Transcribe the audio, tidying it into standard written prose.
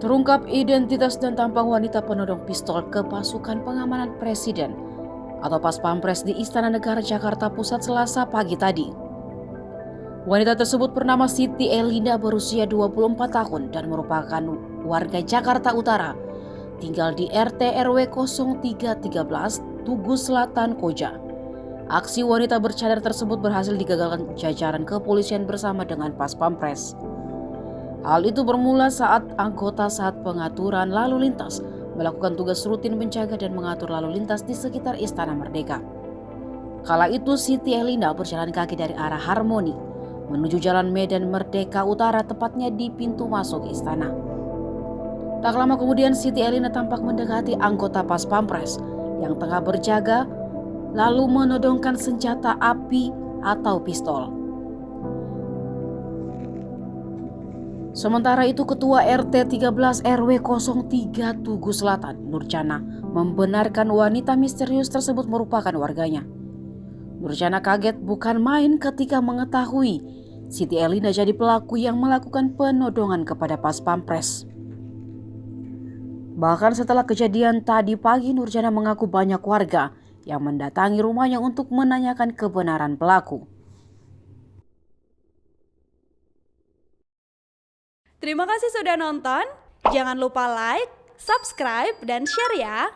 Terungkap identitas dan tampang wanita penodong pistol ke pasukan pengamanan presiden atau Pas Pampres di Istana Negara Jakarta Pusat Selasa pagi tadi. Wanita tersebut bernama Siti Elinda, berusia 24 tahun dan merupakan warga Jakarta Utara, tinggal di RT RW 0313 Tugu Selatan, Koja. Aksi wanita bercadar tersebut berhasil digagalkan jajaran kepolisian bersama dengan Pas Pampres. Hal itu bermula saat anggota saat pengaturan lalu lintas melakukan tugas rutin menjaga dan mengatur lalu lintas di sekitar Istana Merdeka. Kala itu Siti Elinda berjalan kaki dari arah Harmoni menuju Jalan Medan Merdeka Utara, tepatnya di pintu masuk istana. Tak lama kemudian Siti Elinda tampak mendekati anggota Pas Pampres yang tengah berjaga lalu menodongkan senjata api atau pistol. Sementara itu Ketua RT 13 RW 03 Tugu Selatan, Nurjana, membenarkan wanita misterius tersebut merupakan warganya. Nurjana kaget bukan main ketika mengetahui Siti Elinda jadi pelaku yang melakukan penodongan kepada Pas Pampres. Bahkan setelah kejadian tadi pagi, Nurjana mengaku banyak warga yang mendatangi rumahnya untuk menanyakan kebenaran pelaku. Terima kasih sudah nonton. Jangan lupa like, subscribe, dan share ya.